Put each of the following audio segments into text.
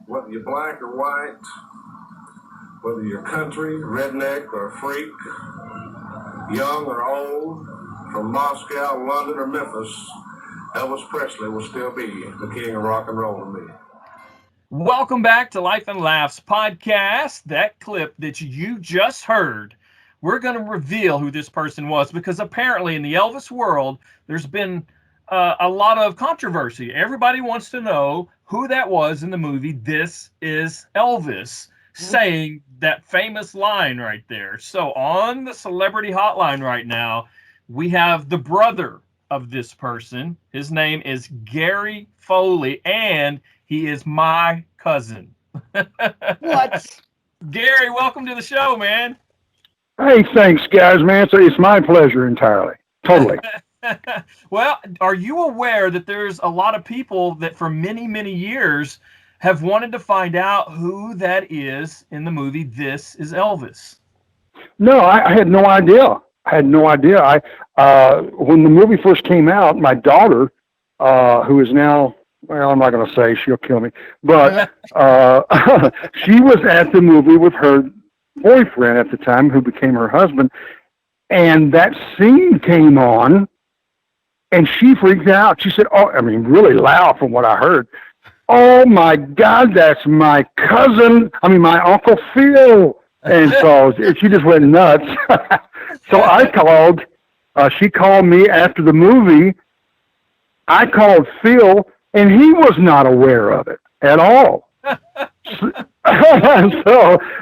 Whether you're black or white, whether you're country, redneck, or freak, young or old, from Moscow, London, or Memphis, Elvis Presley will still be the king of rock and roll to me. Welcome back to Life and Laughs podcast. That clip that you just heard, we're going to reveal who this person was because apparently in the Elvis world, there's been a lot of controversy. Everybody wants to know who that was in the movie This Is Elvis, saying that famous line right there. So on the celebrity hotline right now, we have the brother of this person. His name is Gary Foley, and he is my cousin. What? Gary, welcome to the show, man. Hey, thanks, guys, man. It's my pleasure entirely. Totally. Well, are you aware that there's a lot of people that for many, many years have wanted to find out who that is in the movie This Is Elvis? No, I had no idea. When the movie first came out, my daughter, who is now, well, I'm not going to say, she'll kill me, but she was at the movie with her boyfriend at the time, who became her husband, and that scene came on, and she freaked out. She said, really loud from what I heard, "Oh my God, that's my my Uncle Phil." And so she just went nuts. So I called, she called me after the movie. I called Phil, and he was not aware of it at all. So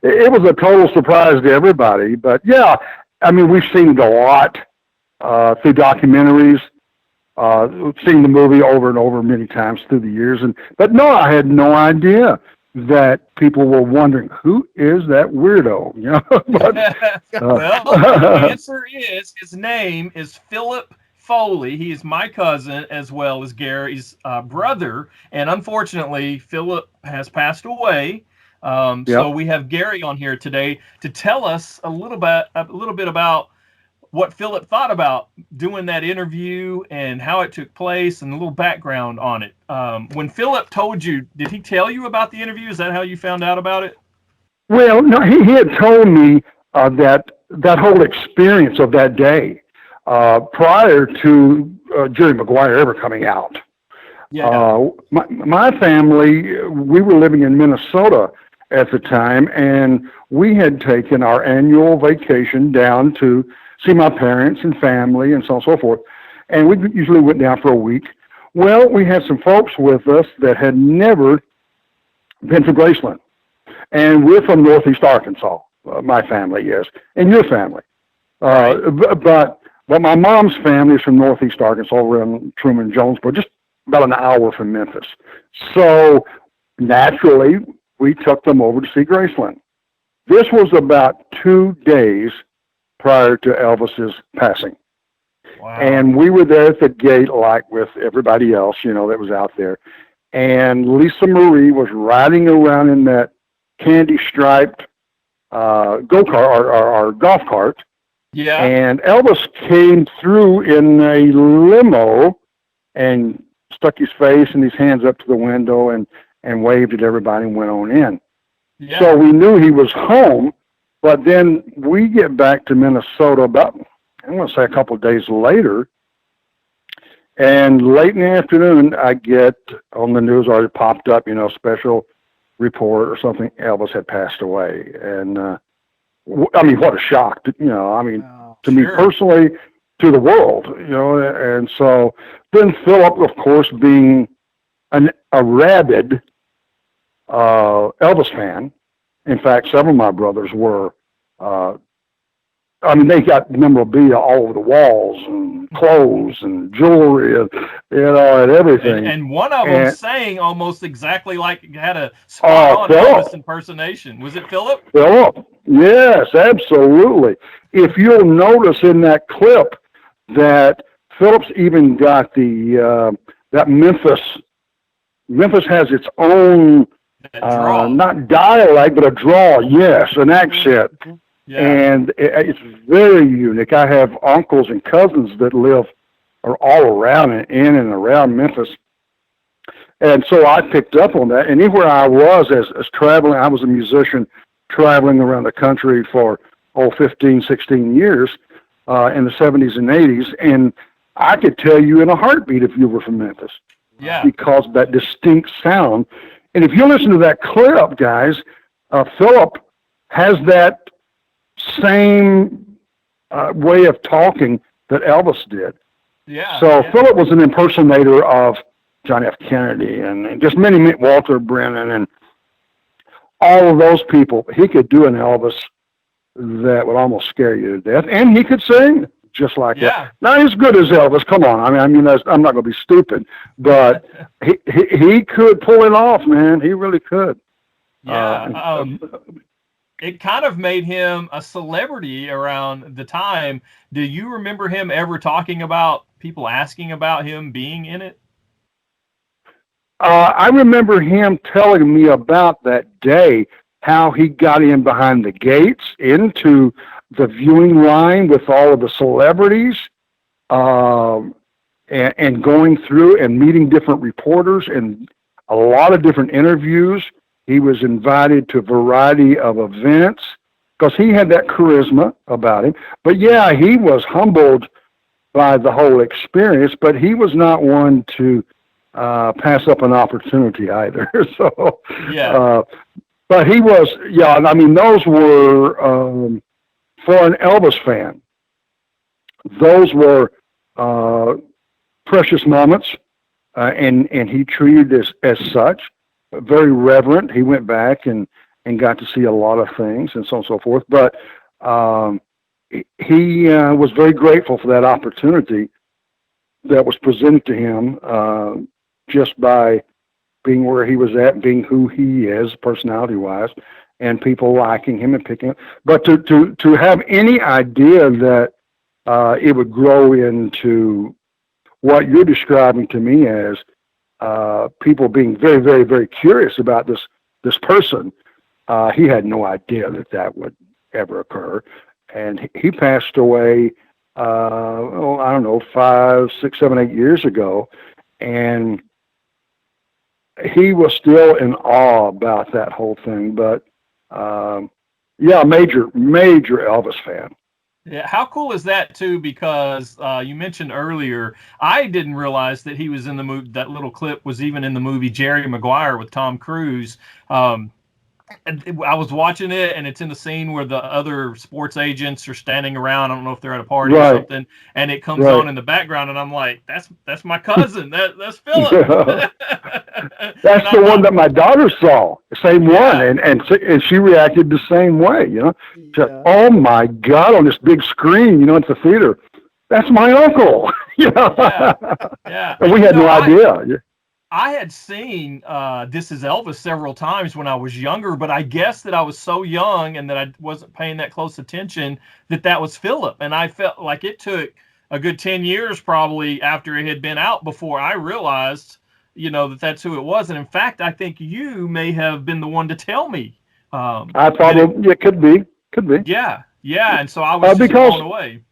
it was a total surprise to everybody. But yeah, we've seen it a lot through documentaries. Seen the movie over and over many times through the years, but no, I had no idea that people were wondering who is that weirdo. But, well, the answer is his name is Phillip Foley. He is my cousin as well as Gary's brother, and unfortunately, Phillip has passed away. So we have Gary on here today to tell us a little bit about what Phillip thought about doing that interview and how it took place and a little background on it. When Phillip told you, did he tell you about the interview? Is that how you found out about it? Well, no, he had told me that whole experience of that day prior to Jerry Maguire ever coming out. Yeah. My family, we were living in Minnesota at the time, and we had taken our annual vacation down to see my parents and family and so on and so forth. And we usually went down for a week. Well, we had some folks with us that had never been to Graceland. And we're from Northeast Arkansas, my family is, and your family. But my mom's family is from Northeast Arkansas, around Truman, Jonesboro, just about an hour from Memphis. So naturally, we took them over to see Graceland. This was about 2 days prior to Elvis's passing. Wow. And we were there at the gate, like with everybody else, that was out there. And Lisa Marie was riding around in that candy-striped go-kart or golf cart. Yeah. And Elvis came through in a limo and stuck his face and his hands up to the window and waved at everybody and went on in. Yeah. So we knew he was home. But then we get back to Minnesota about, I want to say a couple of days later, and late in the afternoon, I get on the news, already popped up, special report or something, Elvis had passed away. And, what a shock, to me personally, to the world, and so then Phillip, of course, being a rabid Elvis fan. In fact, several of my brothers were, they got memorabilia all over the walls and clothes and jewelry and, and everything. And one of them sang almost exactly like it had a spot on Elvis impersonation. Was it Phillip? Phillip. Yes, absolutely. If you'll notice in that clip that Phillip's even got that Memphis has its own, not dialect, but a drawl, yes, an accent. Yeah. And it's very unique. I have uncles and cousins that live all around and in and around Memphis And so I picked up on that. And anywhere I was as traveling, I was a musician traveling around the country for, 15, 16 years in the 70s and 80s. And I could tell you in a heartbeat if you were from Memphis. Yeah. Because of that distinct sound. And if you listen to that clip, guys, Phillip has that same way of talking that Elvis did. Yeah. So yeah. Phillip was an impersonator of John F. Kennedy and just many, Walter Brennan and all of those people. He could do an Elvis that would almost scare you to death, and he could sing just like that. Not as good as Elvis. Come on, I mean, I'm not going to be stupid, but he could pull it off, man. He really could. Yeah. It kind of made him a celebrity around the time. Do you remember him ever talking about people asking about him being in it? I remember him telling me about that day, how he got in behind the gates into the viewing line with all of the celebrities, and going through and meeting different reporters and a lot of different interviews. He was invited to a variety of events because he had that charisma about him. But yeah, he was humbled by the whole experience, but he was not one to pass up an opportunity either. So, yeah. But he was, I mean, those were, for an Elvis fan, those were precious moments, and he treated it as such. Very reverent. He went back and got to see a lot of things and so on and so forth. But he was very grateful for that opportunity that was presented to him just by being where he was at, being who he is, personality-wise, and people liking him and picking him. But to have any idea that it would grow into what you're describing to me as people being very, very, very curious about this person, he had no idea that would ever occur. And he passed away, I don't know, 5, 6, 7, 8 years ago. And he was still in awe about that whole thing. But, major Elvis fan. Yeah, how cool is that too? Because you mentioned earlier, I didn't realize that he was in the movie. That little clip was even in the movie Jerry Maguire with Tom Cruise. And I was watching it, and it's in the scene where the other sports agents are standing around. I don't know if they're at a party or something, and it comes on in the background, and I'm like, "That's my cousin. That's Phillip." That's the one that my daughter saw. Same one, and she reacted the same way. You know, said, "Oh my God!" on this big screen. You know, at the theater. That's my uncle. Yeah. And we had no idea. I had seen This Is Elvis several times when I was younger, but I guess that I was so young and that I wasn't paying that close attention that was Phillip. And I felt like it took a good 10 years probably after it had been out before I realized, that's who it was. And in fact, I think you may have been the one to tell me. I probably, could be. Yeah. And so I was just blown away.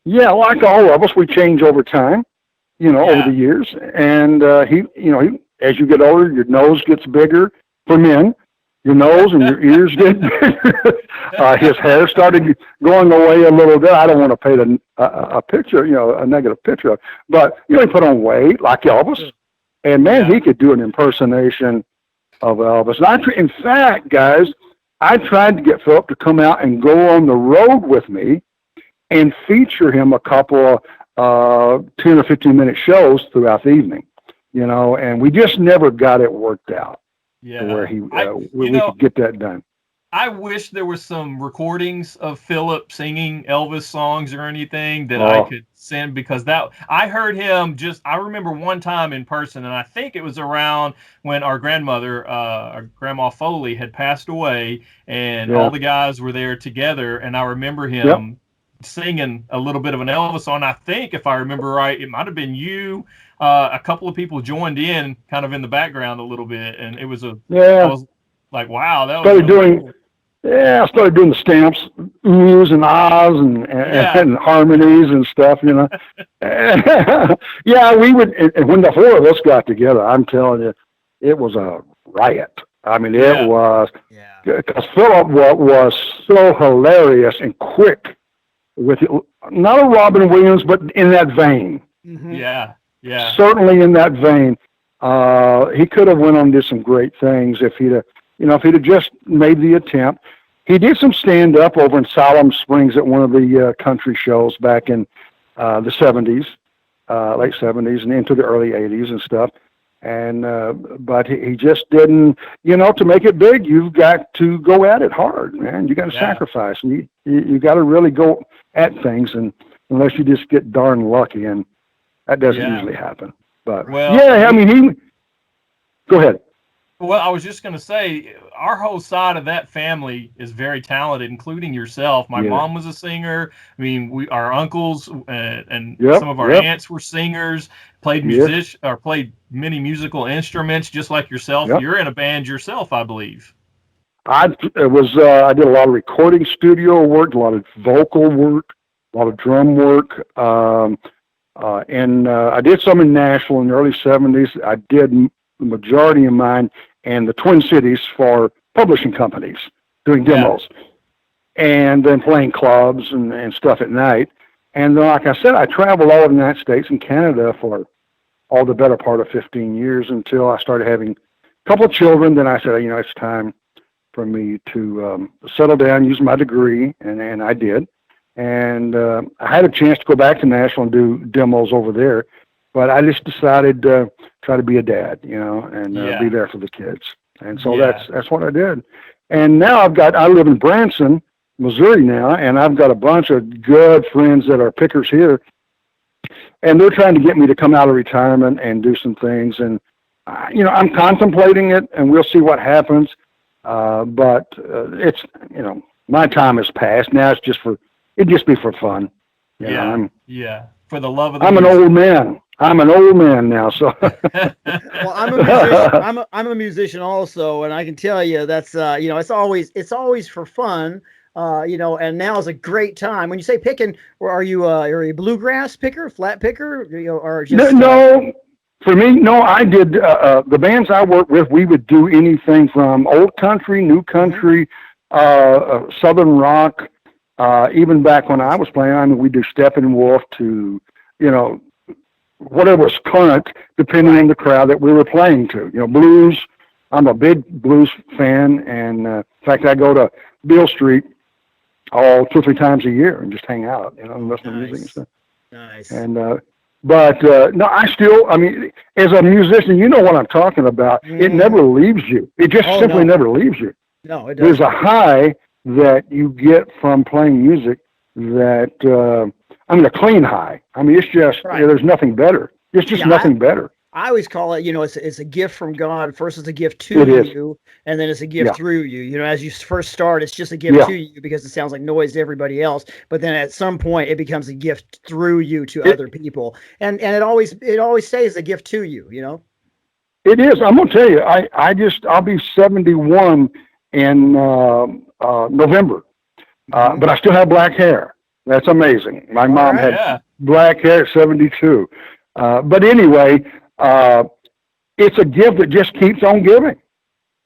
Yeah, like all of us, we change over time. Over the years. And he, as you get older, your nose gets bigger for men. Your nose and your ears get bigger. His hair started going away a little bit. I don't want to paint a picture, a negative picture. But, he put on weight like Elvis. And, man, he could do an impersonation of Elvis. And in fact, guys, I tried to get Phillip to come out and go on the road with me and feature him a couple of 10 or 15-minute shows throughout the evening, and we just never got it worked out to where we could get that done. I wish there was some recordings of Phillip singing Elvis songs or anything that I could send, because I heard him I remember one time in person, and I think it was around when our grandmother, our Grandma Foley, had passed away, and all the guys were there together, and I remember him singing a little bit of an Elvis song. I think, if I remember right, it might have been you. A couple of people joined in kind of in the background a little bit, and it was I was like, wow, that was I started doing the stamps, oohs and ahs and harmonies and stuff, you know. Yeah, we would, and when the four of us got together, I'm telling you, it was a riot. I mean, it was, because Phillip was so hilarious and quick with it. Not a Robin Williams, but in that vein. Mm-hmm. Yeah, yeah. Certainly in that vein. He could have went on and did some great things if he'd have just made the attempt. He did some stand-up over in Siloam Springs at one of the country shows back in the 70s, late 70s and into the early 80s and stuff. And but he just didn't, to make it big, you've got to go at it hard, man. You got to sacrifice. And you got to really go at things, and unless you just get darn lucky, and that doesn't usually happen. But go ahead. Well, I was just going to say, our whole side of that family is very talented, including yourself. My mom was a singer. I mean, our uncles and some of our aunts were singers, played played many musical instruments, just like yourself. Yep. You're in a band yourself, I believe. I did a lot of recording studio work, a lot of vocal work, a lot of drum work, and I did some in Nashville in the early 70s. I did the majority of mine in the Twin Cities for publishing companies, doing demos, and then playing clubs and stuff at night. And then, like I said, I traveled all over the United States and Canada for all the better part of 15 years until I started having a couple of children. Then I said, it's time for me to settle down, use my degree, and I did. And I had a chance to go back to Nashville and do demos over there, but I just decided to try to be a dad, and be there for the kids. And so that's what I did. And now I live in Branson, Missouri now, and I've got a bunch of good friends that are pickers here, and they're trying to get me to come out of retirement and do some things. And, I'm contemplating it, and we'll see what happens. But it's, my time has passed. Now it'd just be for fun. For the love of the I'm an old man. I'm an old man now, so. Well, I'm a musician. I'm a musician also, and I can tell you that's it's always for fun, and now is a great time. When you say picking, are you a bluegrass picker, flat picker, or just? No, for me, no. I did the bands I worked with. We would do anything from old country, new country, southern rock. Even back when I was playing, we do Steppenwolf to, whatever was current, depending on the crowd that we were playing to. Blues. I'm a big blues fan, and in fact, I go to Beale Street 2 or 3 times a year and just hang out, and listen to music and stuff. Nice. And but no, as a musician, you know what I'm talking about. Mm. It never leaves you. It just simply never leaves you. No, it doesn't. There's a high that you get from playing music that, a clean high. It's just, there's nothing better. It's just nothing better. I always call it, it's a gift from God. First, it's a gift to you, and then it's a gift through you. As you first start, it's just a gift to you because it sounds like noise to everybody else. But then at some point, it becomes a gift through you to other people, and it always stays a gift to you. It is. I'm gonna tell you, I'll be 71 in November, but I still have black hair. That's amazing. My mom had black hair at 72. But anyway, it's a gift that just keeps on giving.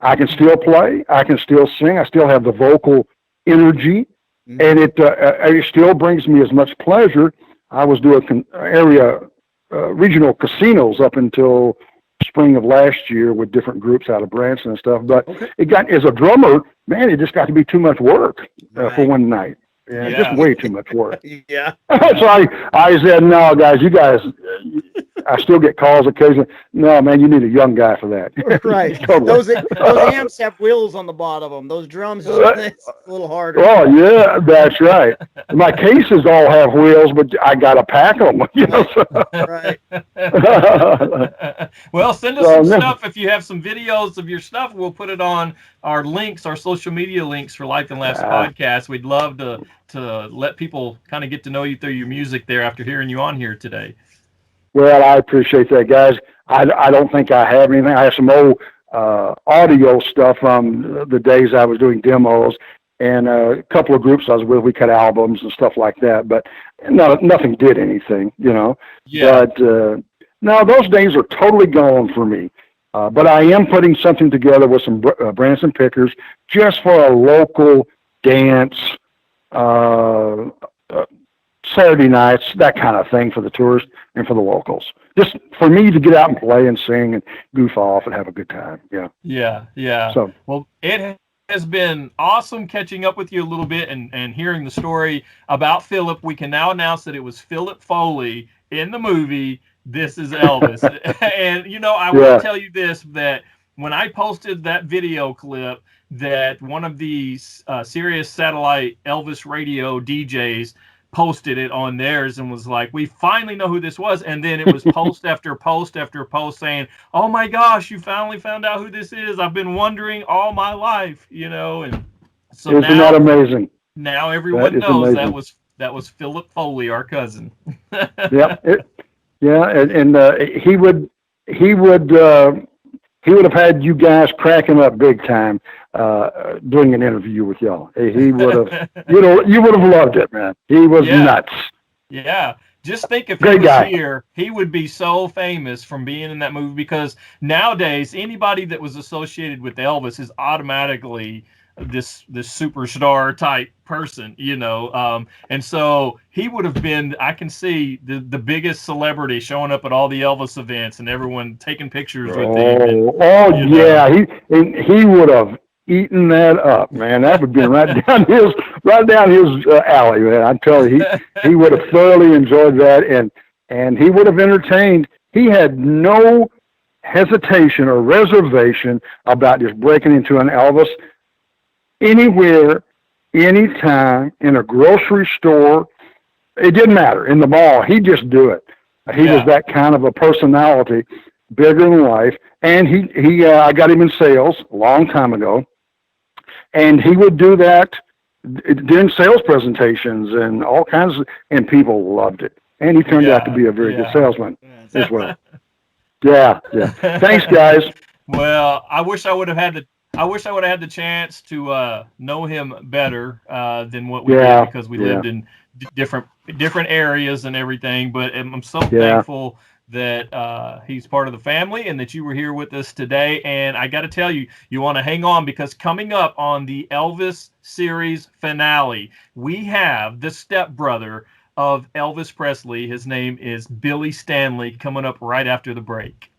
I can still play. I can still sing. I still have the vocal energy, and it still brings me as much pleasure. I was doing regional casinos up until spring of last year with different groups out of Branson and stuff. But as a drummer, man, it just got to be too much work for one night. Just way too much work. Yeah. So I said, no, guys, I still get calls occasionally. No, man, you need a young guy for that. Right. Totally. Those amps have wheels on the bottom of them. Those drums, it's a little harder. Oh, yeah, that's right. My cases all have wheels, but I got to pack them. Right. Well, send us some stuff. If you have some videos of your stuff, we'll put it on our links, our social media links for Life and Laughs podcast. We'd love to let people kind of get to know you through your music there after hearing you on here today. Well, I appreciate that, guys. I don't think I have anything. I have some old audio stuff from the days I was doing demos, and a couple of groups I was with, we cut albums and stuff like that, but nothing did anything, you know. Yeah. But no, those days are totally gone for me. But I am putting something together with some Branson pickers just for a local dance, Saturday nights, that kind of thing for the tourists and for the locals. Just for me to get out and play and sing and goof off and have a good time. Yeah. Yeah. Yeah. So, well, it has been awesome catching up with you a little bit and hearing the story about Phillip. We can now announce that it was Phillip Foley in the movie This Is Elvis. And, you know, I will tell you this, that when I posted that video clip, that one of the Sirius satellite Elvis radio DJs posted it on theirs and was like, we finally know who this was. And then it was post after post after post saying, oh my gosh, you finally found out who this is. I've been wondering all my life, you know. And so isn't that amazing? Now everyone knows amazing. that was Phillip Foley, our cousin. Yep. And he would have had you guys cracking up big time doing an interview with y'all. He would have, you would have loved it, man. He was nuts. Yeah. Just think if he was here, he would be so famous from being in that movie, because nowadays anybody that was associated with Elvis is automatically this superstar type person, you know. And so he would have been, I can see the biggest celebrity showing up at all the Elvis events and everyone taking pictures with him. Yeah. He would have eaten that up, man. That would be right down his alley, man. I tell you, he would have thoroughly enjoyed that, and he would have entertained. He had no hesitation or reservation about just breaking into an Elvis anywhere, anytime, in a grocery store. It didn't matter. In the mall, he'd just do it. He was that kind of a personality, bigger than life. And I got him in sales a long time ago. And he would do that during sales presentations and all kinds of, and people loved it. And he turned out to be a very good salesman as well. Yeah. Thanks, guys. Well, I wish I would have had the chance to know him better than what we did, because we lived in different areas and everything. But I'm so thankful that he's part of the family and that you were here with us today. And I got to tell you, you want to hang on, because coming up on the Elvis series finale, we have the stepbrother of Elvis Presley. His name is Billy Stanley, coming up right after the break.